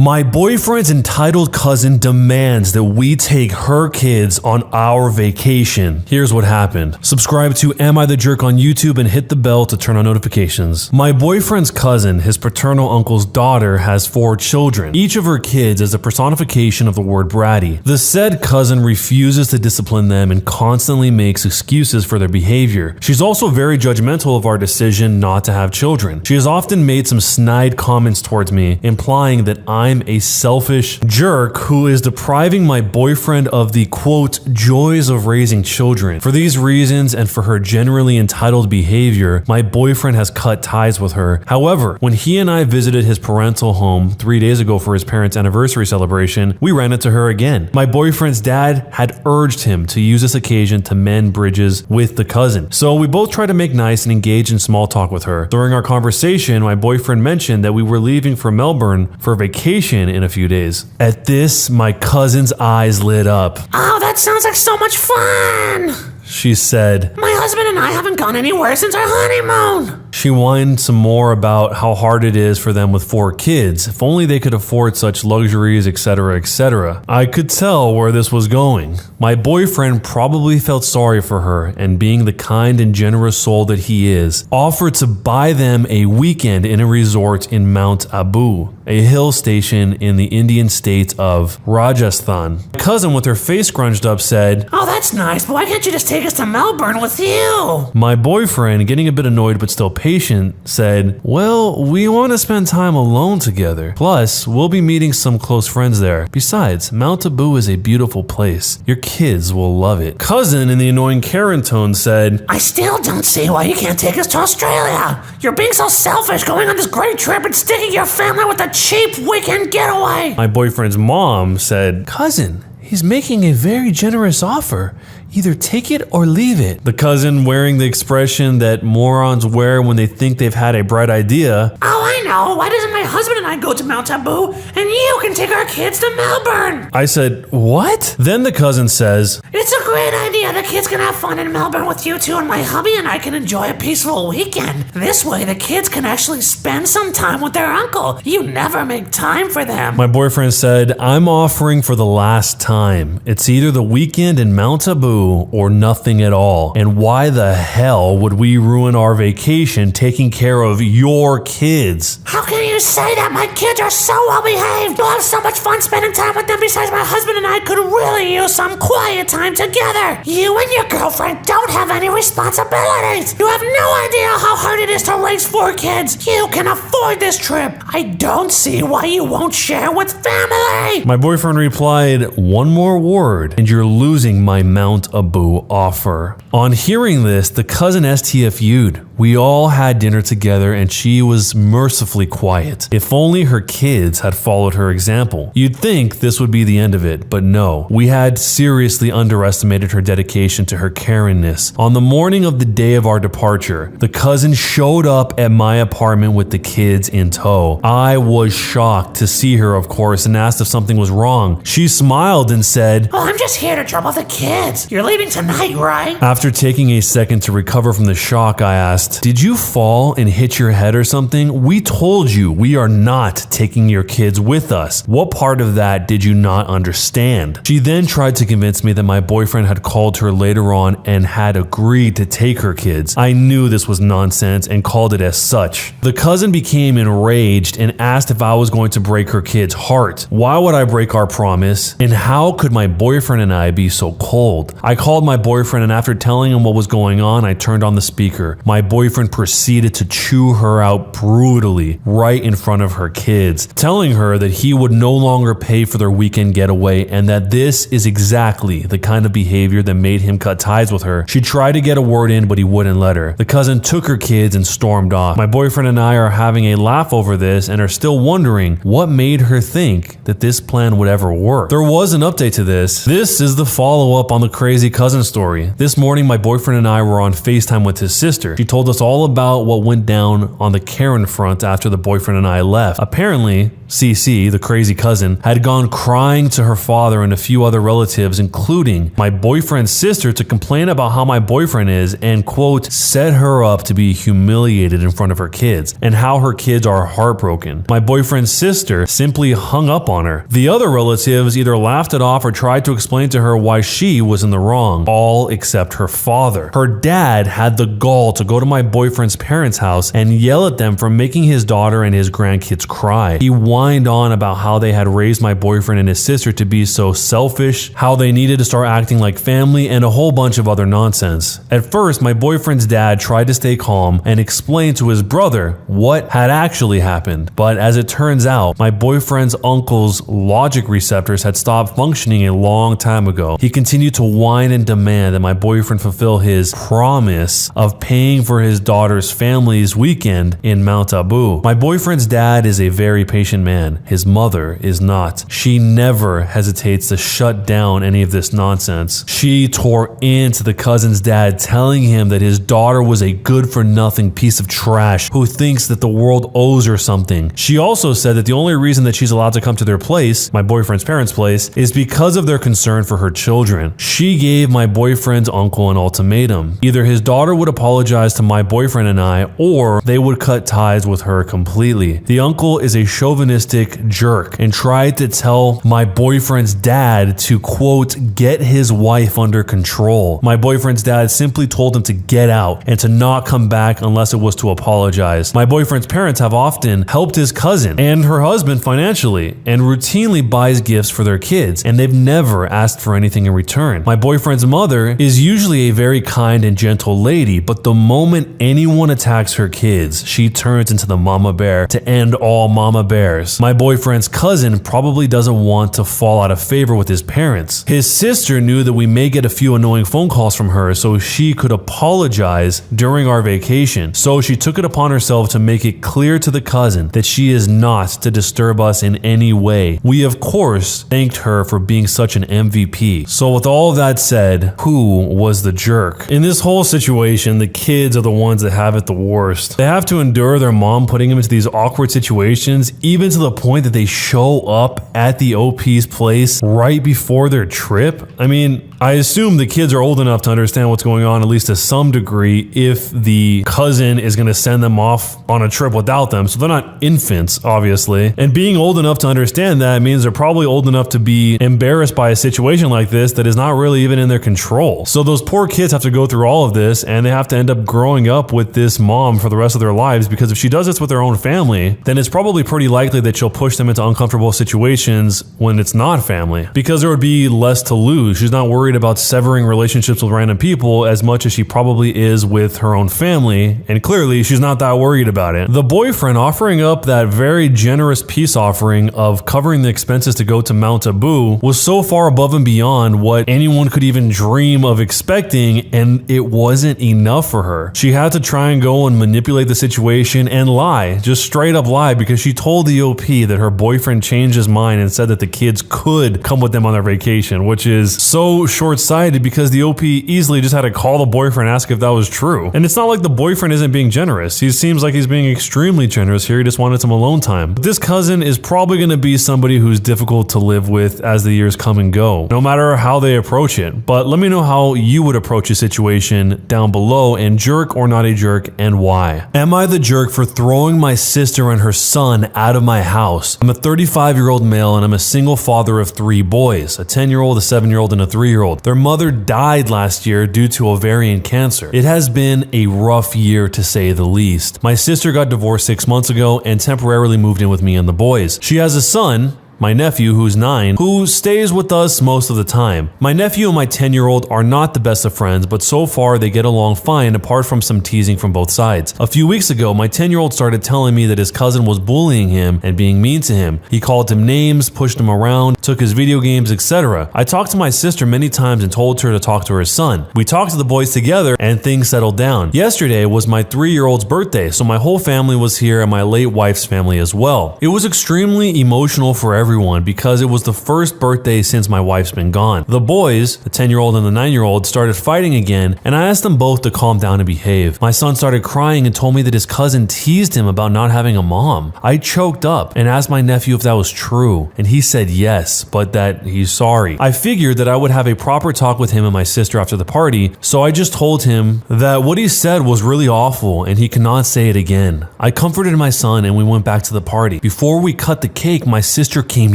My boyfriend's entitled cousin demands that we take her kids on our vacation. Here's what happened. Subscribe to Am I the Jerk on YouTube and hit the bell to turn on notifications. My boyfriend's cousin, his paternal uncle's daughter, has 4 children. Each of her kids is a personification of the word bratty. The said cousin refuses to discipline them and constantly makes excuses for their behavior. She's also very judgmental of our decision not to have children. She has often made some snide comments towards me, implying that I'm a selfish jerk who is depriving my boyfriend of the quote joys of raising children. For these reasons and for her generally entitled behavior, my boyfriend has cut ties with her. However, when he and I visited his parental home 3 days ago for his parents' anniversary celebration, we ran into her again. My boyfriend's dad had urged him to use this occasion to mend bridges with the cousin. So we both tried to make nice and engage in small talk with her. During our conversation, my boyfriend mentioned that we were leaving for Melbourne for vacation in a few days. At this, my cousin's eyes lit up. Oh, that sounds like so much fun! She said, My husband and I haven't gone anywhere since our honeymoon. She whined some more about how hard it is for them with 4 kids. If only they could afford such luxuries, etc., etc. I could tell where this was going. My boyfriend probably felt sorry for her and, being the kind and generous soul that he is, offered to buy them a weekend in a resort in Mount Abu, a hill station in the Indian state of Rajasthan. My cousin, with her face scrunched up, said, Oh, that's nice, but why can't you just take us to Melbourne with you? My boyfriend, getting a bit annoyed but still patient, said, Well, we want to spend time alone together. Plus, we'll be meeting some close friends there. Besides, Mount Abu is a beautiful place. Your kids will love it. Cousin, in the annoying Karen tone, said, I still don't see why you can't take us to Australia. You're being so selfish going on this great trip and sticking your family with a cheap weekend getaway. My boyfriend's mom said, Cousin, he's making a very generous offer. Either take it or leave it. The cousin, wearing the expression that morons wear when they think they've had a bright idea. Oh, I know. Why doesn't my husband and I go to Mount Abu and you can take our kids to Melbourne? I said, What? Then the cousin says, It's a great idea. The kids can have fun in Melbourne with you two, and my hubby and I can enjoy a peaceful weekend. This way, the kids can actually spend some time with their uncle. You never make time for them. My boyfriend said, I'm offering for the last time. It's either the weekend in Mount Abu or nothing at all. And why the hell would we ruin our vacation taking care of your kids? How can you say that? My kids are so well behaved. You'll have so much fun spending time with them. Besides, my husband and I could really use some quiet time together. You and your girlfriend don't have any responsibilities. You have no idea how hard it is to raise 4 kids. You can afford this trip. I don't see why you won't share with family. My boyfriend replied, One more word and you're losing my Mount Abu offer. On hearing this, the cousin STFU'd. We all had dinner together and she was mercifully quiet. If only her kids had followed her example. You'd think this would be the end of it, but no. We had seriously underestimated her dedication to her Karenness. On the morning of the day of our departure, the cousin showed up at my apartment with the kids in tow. I was shocked to see her, of course, and asked if something was wrong. She smiled and said, Oh, I'm just here to drop off the kids. You're leaving tonight, right? After taking a second to recover from the shock, I asked, Did you fall and hit your head or something? We told you we are not taking your kids with us. What part of that did you not understand? She then tried to convince me that my boyfriend had called her later on and had agreed to take her kids. I knew this was nonsense and called it as such. The cousin became enraged and asked if I was going to break her kid's heart. Why would I break our promise? And how could my boyfriend and I be so cold? I called my boyfriend, and after telling him what was going on, I turned on the speaker. My boyfriend proceeded to chew her out brutally right in front of her kids, telling her that he would no longer pay for their weekend getaway and that this is exactly the kind of behavior that made him cut ties with her. She tried to get a word in, but he wouldn't let her. The cousin took her kids and stormed off. My boyfriend and I are having a laugh over this and are still wondering what made her think that this plan would ever work. There was an update to this. This is the follow-up on the crazy cousin story. This morning, my boyfriend and I were on FaceTime with his sister. She told told us all about what went down on the Karen front after the boyfriend and I left. Apparently, CC, the crazy cousin, had gone crying to her father and a few other relatives, including my boyfriend's sister, to complain about how my boyfriend is and, quote, set her up to be humiliated in front of her kids and how her kids are heartbroken. My boyfriend's sister simply hung up on her. The other relatives either laughed it off or tried to explain to her why she was in the wrong, all except her father. Her dad had the gall to go to my boyfriend's parents' house and yell at them for making his daughter and his grandkids cry. He whined on about how they had raised my boyfriend and his sister to be so selfish, how they needed to start acting like family, and a whole bunch of other nonsense. At first, my boyfriend's dad tried to stay calm and explain to his brother what had actually happened. But as it turns out, my boyfriend's uncle's logic receptors had stopped functioning a long time ago. He continued to whine and demand that my boyfriend fulfill his promise of paying for his daughter's family's weekend in Mount Abu. My boyfriend's dad is a very patient man. His mother is not. She never hesitates to shut down any of this nonsense. She tore into the cousin's dad, telling him that his daughter was a good-for-nothing piece of trash who thinks that the world owes her something. She also said that the only reason that she's allowed to come to their place, my boyfriend's parents' place, is because of their concern for her children. She gave my boyfriend's uncle an ultimatum. Either his daughter would apologize to my boyfriend and I, or they would cut ties with her completely. The uncle is a chauvinistic jerk and tried to tell my boyfriend's dad to, quote, get his wife under control. My boyfriend's dad simply told him to get out and to not come back unless it was to apologize. My boyfriend's parents have often helped his cousin and her husband financially and routinely buys gifts for their kids, and they've never asked for anything in return. My boyfriend's mother is usually a very kind and gentle lady, but the moment anyone attacks her kids, she turns into the mama bear to end all mama bears. My boyfriend's cousin probably doesn't want to fall out of favor with his parents. His sister knew that we may get a few annoying phone calls from her, so she could apologize during our vacation. So she took it upon herself to make it clear to the cousin that she is not to disturb us in any way. We, of course, thanked her for being such an MVP. So with all of that said, who was the jerk? In this whole situation, the kids are the ones that have it the worst. They have to endure their mom putting them into these awkward situations, even to the point that they show up at the OP's place right before their trip. I mean, I assume the kids are old enough to understand what's going on, at least to some degree, if the cousin is going to send them off on a trip without them. So they're not infants, obviously. And being old enough to understand that means they're probably old enough to be embarrassed by a situation like this that is not really even in their control. So those poor kids have to go through all of this, and they have to end up growing up with this mom for the rest of their lives, because if she does this with her own family, then it's probably pretty likely that she'll push them into uncomfortable situations when it's not family, because there would be less to lose. She's not worried about severing relationships with random people as much as she probably is with her own family, and clearly she's not that worried about it. The boyfriend offering up that very generous peace offering of covering the expenses to go to Mount Abu was so far above and beyond what anyone could even dream of expecting, and it wasn't enough for her. She had to try and go and manipulate the situation and lie, just straight up lie, because she told the OP that her boyfriend changed his mind and said that the kids could come with them on their vacation, which is so short-sighted because the OP easily just had to call the boyfriend and ask if that was true. And it's not like the boyfriend isn't being generous. He seems like he's being extremely generous here. He just wanted some alone time. But this cousin is probably going to be somebody who's difficult to live with as the years come and go, no matter how they approach it. But let me know how you would approach a situation down below, and jerk or not a jerk, and why. Am I the jerk for throwing my sister and her son out of my house? I'm a 35-year-old male, and I'm a single father of 3 boys, a 10-year-old, a 7-year-old, and a 3-year-old. Their mother died last year due to ovarian cancer. It has been a rough year, to say the least. My sister got divorced 6 months ago and temporarily moved in with me and the boys. She has a son, my nephew, who's 9, who stays with us most of the time. My nephew and my 10-year-old are not the best of friends, but so far they get along fine apart from some teasing from both sides. A few weeks ago, my 10-year-old started telling me that his cousin was bullying him and being mean to him. He called him names, pushed him around, took his video games, etc. I talked to my sister many times and told her to talk to her son. We talked to the boys together and things settled down. Yesterday was my 3-year-old's birthday, so my whole family was here and my late wife's family as well. It was extremely emotional for everyone. everyone because it was the first birthday since my wife's been gone. The boys, the 10-year-old and the 9-year-old, started fighting again, and I asked them both to calm down and behave. My son started crying and told me that his cousin teased him about not having a mom. I choked up and asked my nephew if that was true, and he said yes, but that he's sorry. I figured that I would have a proper talk with him and my sister after the party, so I just told him that what he said was really awful and he cannot say it again. I comforted my son and we went back to the party. Before we cut the cake, my sister came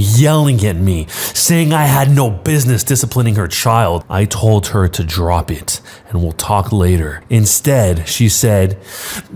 yelling at me, saying I had no business disciplining her child. I told her to drop it and we'll talk later. Instead, she said,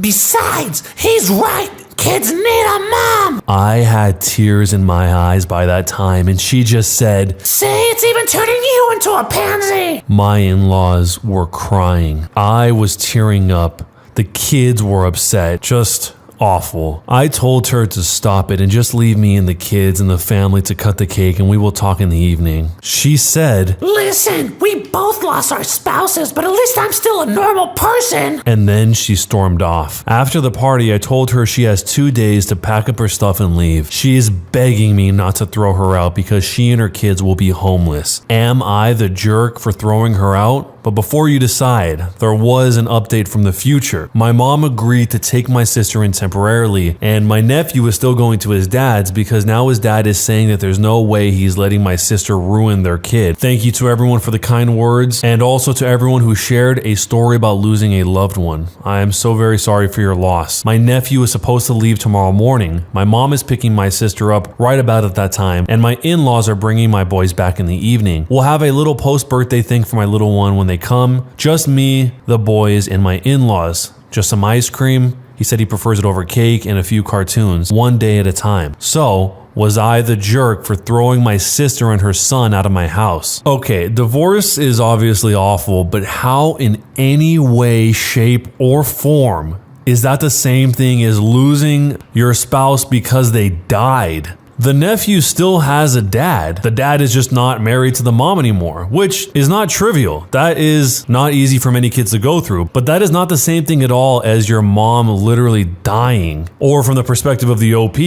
"Besides, he's right. Kids need a mom." I had tears in my eyes by that time, and she just said, "See, it's even turning you into a pansy." My in-laws were crying. I was tearing up. The kids were upset. Just awful. I told her to stop it and just leave me and the kids and the family to cut the cake, and we will talk in the evening. She said, "Listen, we both lost our spouses, but at least I'm still a normal person." And then she stormed off. After the party, I told her she has 2 days to pack up her stuff and leave. She is begging me not to throw her out because she and her kids will be homeless. Am I the jerk for throwing her out? But before you decide, there was an update from the future. My mom agreed to take my sister in temporarily, and my nephew is still going to his dad's because now his dad is saying that there's no way he's letting my sister ruin their kid. Thank you to everyone for the kind words, and also to everyone who shared a story about losing a loved one. I am so very sorry for your loss. My nephew is supposed to leave tomorrow morning. My mom is picking my sister up right about at that time, and my in-laws are bringing my boys back in the evening. We'll have a little post-birthday thing for my little one when they come. Just me, the boys, and my in-laws. Just some ice cream. He said he prefers it over cake and a few cartoons, one day at a time. So, was I the jerk for throwing my sister and her son out of my house? Okay, divorce is obviously awful, but how in any way, shape, or form is that the same thing as losing your spouse because they died? The nephew still has a dad. The dad is just not married to the mom anymore, which is not trivial. That is not easy for many kids to go through, but that is not the same thing at all as your mom literally dying, or from the perspective of the OP,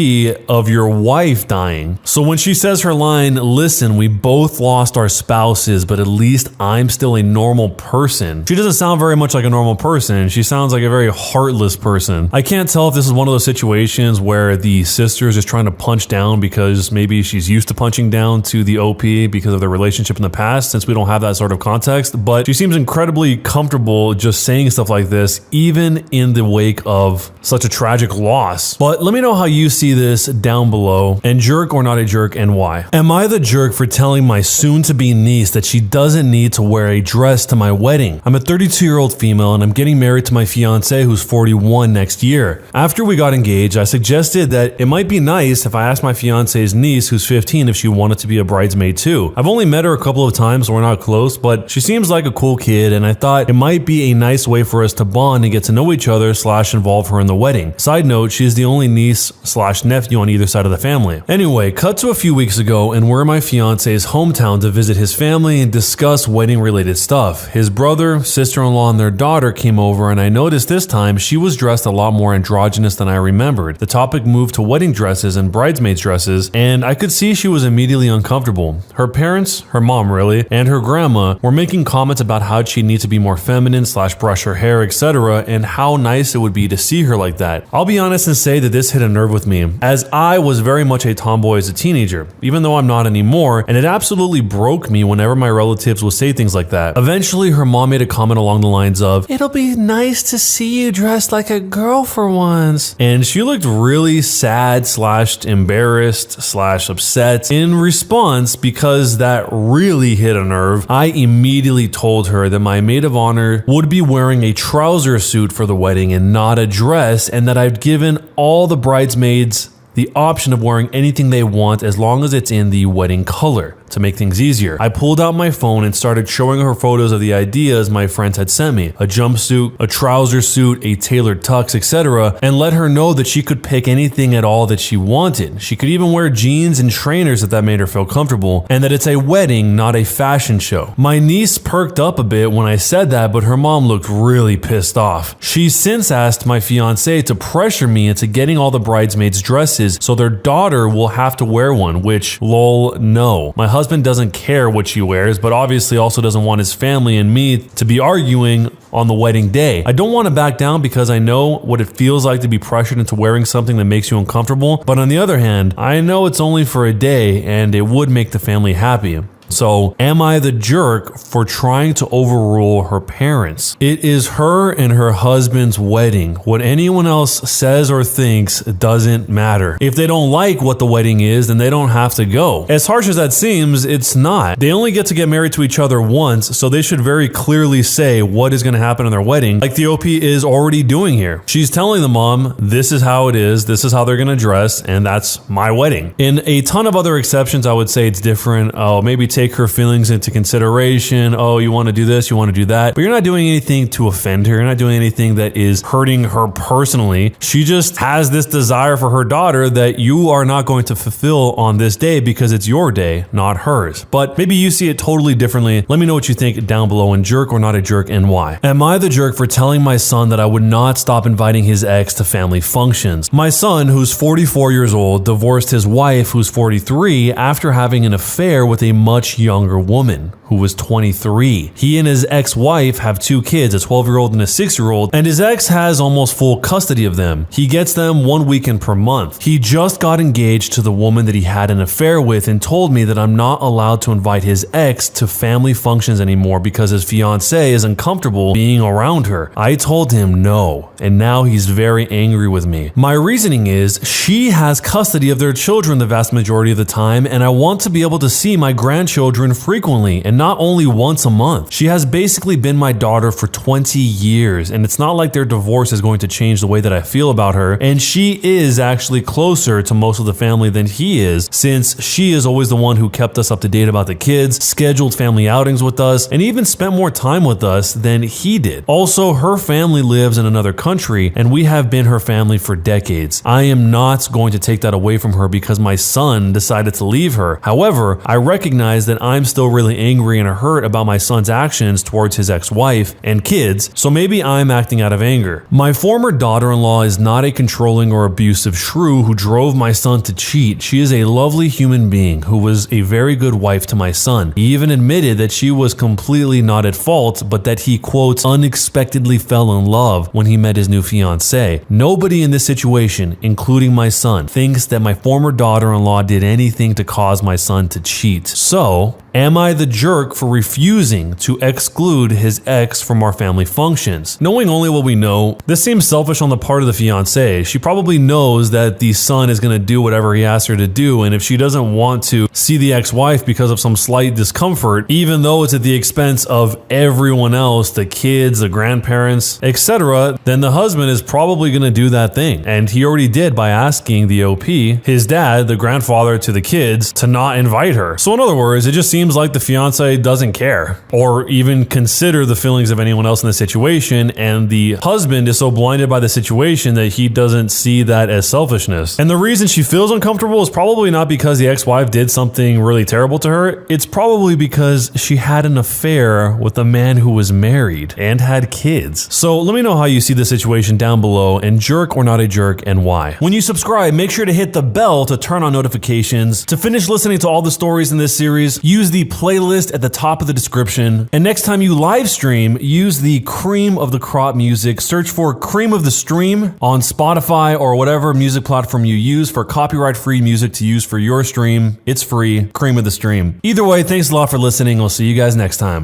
of your wife dying. So when she says her line, "Listen, we both lost our spouses, but at least I'm still a normal person," she doesn't sound very much like a normal person. She sounds like a very heartless person. I can't tell if this is one of those situations where the sister is just trying to punch down because maybe she's used to punching down to the OP because of their relationship in the past, since we don't have that sort of context. But she seems incredibly comfortable just saying stuff like this, even in the wake of such a tragic loss. But let me know how you see this down below, and jerk or not a jerk, and why. Am I the jerk for telling my soon-to-be niece that she doesn't need to wear a dress to my wedding? I'm a 32-year-old female and I'm getting married to my fiance who's 41 next year. After we got engaged, I suggested that it might be nice if I asked my fiance's niece, who's 15, if she wanted to be a bridesmaid too. I've only met her a couple of times, so we're not close, but she seems like a cool kid, and I thought it might be a nice way for us to bond and get to know each other / involve her in the wedding. Side note, she's the only niece / nephew on either side of the family. Anyway, cut to a few weeks ago, and we're in my fiance's hometown to visit his family and discuss wedding related stuff. His brother, sister-in-law, and their daughter came over, and I noticed this time she was dressed a lot more androgynous than I remembered. The topic moved to wedding dresses and bridesmaids dresses, and I could see she was immediately uncomfortable. Her parents, her mom really, and her grandma were making comments about how she'd need to be more feminine / brush her hair, etc., and how nice it would be to see her like that. I'll be honest and say that this hit a nerve with me, as I was very much a tomboy as a teenager, even though I'm not anymore, and it absolutely broke me whenever my relatives would say things like that. Eventually, her mom made a comment along the lines of, "It'll be nice to see you dressed like a girl for once," and she looked really sad / embarrassed / upset. In response, because that really hit a nerve, I immediately told her that my maid of honor would be wearing a trouser suit for the wedding and not a dress, and that I've given all the bridesmaids the option of wearing anything they want as long as it's in the wedding color. to make things easier. I pulled out my phone and started showing her photos of the ideas my friends had sent me, a jumpsuit, a trouser suit, a tailored tux, etc., and let her know that she could pick anything at all that she wanted. She could even wear jeans and trainers if that made her feel comfortable, and that it's a wedding, not a fashion show. My niece perked up a bit when I said that, but her mom looked really pissed off. She's since asked my fiance to pressure me into getting all the bridesmaids dresses so their daughter will have to wear one, which, lol, no. My husband doesn't care what she wears, but obviously also doesn't want his family and me to be arguing on the wedding day. I don't want to back down because I know what it feels like to be pressured into wearing something that makes you uncomfortable, but on the other hand, I know it's only for a day and it would make the family happy. So, am I the jerk for trying to overrule her parents? It is her and her husband's wedding. What anyone else says or thinks doesn't matter. If they don't like what the wedding is, then they don't have to go. As harsh as that seems, it's not. They only get to get married to each other once, so they should very clearly say what is going to happen in their wedding, like the OP is already doing here. She's telling the mom, this is how it is, this is how they're going to dress, and that's my wedding. In a ton of other exceptions, I would say it's different. Oh, maybe take her feelings into consideration. Oh, you want to do this, you want to do that. But you're not doing anything to offend her. You're not doing anything that is hurting her personally. She just has this desire for her daughter that you are not going to fulfill on this day because it's your day, not hers. But maybe you see it totally differently. Let me know what you think down below in jerk or not a jerk and why. Am I the jerk for telling my son that I would not stop inviting his ex to family functions? My son, who's 44 years old, divorced his wife, who's 43, after having an affair with a much younger woman who was 23. He and his ex-wife have 2 kids, a 12-year-old and a 6-year-old, and his ex has almost full custody of them. He gets them 1 weekend per month. He just got engaged to the woman that he had an affair with and told me that I'm not allowed to invite his ex to family functions anymore because his fiance is uncomfortable being around her. I told him no, and now he's very angry with me. My reasoning is she has custody of their children the vast majority of the time, and I want to be able to see my grandchildren frequently and not only once a month. She has basically been my daughter for 20 years, and it's not like their divorce is going to change the way that I feel about her, and she is actually closer to most of the family than he is, since she is always the one who kept us up to date about the kids, scheduled family outings with us, and even spent more time with us than he did. Also, her family lives in another country, and we have been her family for decades. I am not going to take that away from her because my son decided to leave her. However, I recognize that I'm still really angry and hurt about my son's actions towards his ex-wife and kids, so maybe I'm acting out of anger. My former daughter-in-law is not a controlling or abusive shrew who drove my son to cheat. She is a lovely human being who was a very good wife to my son. He even admitted that she was completely not at fault, but that he, quote, unexpectedly fell in love when he met his new fiancée. Nobody in this situation, including my son, thinks that my former daughter-in-law did anything to cause my son to cheat. So, am I the jerk for refusing to exclude his ex from our family functions? Knowing only what we know, this seems selfish on the part of the fiancée. She probably knows that the son is going to do whatever he asks her to do, and if she doesn't want to see the ex-wife because of some slight discomfort, even though it's at the expense of everyone else, the kids, the grandparents, etc., then the husband is probably going to do that thing. And he already did by asking the OP, his dad, the grandfather to the kids, to not invite her. So in other words, it just seems like the fiance doesn't care or even consider the feelings of anyone else in the situation, and the husband is so blinded by the situation that he doesn't see that as selfishness. And the reason she feels uncomfortable is probably not because the ex-wife did something really terrible to her. It's probably because she had an affair with a man who was married and had kids. So let me know how you see the situation down below, and jerk or not a jerk, and why. When you subscribe, make sure to hit the bell to turn on notifications. To finish listening to all the stories in this series, use the playlist at the top of the description. And next time you live stream, use the cream of the crop music. Search for Cream of the Stream on Spotify or whatever music platform you use for copyright-free music to use for your stream. It's free. Cream of the Stream. Either way, thanks a lot for listening. I'll see you guys next time.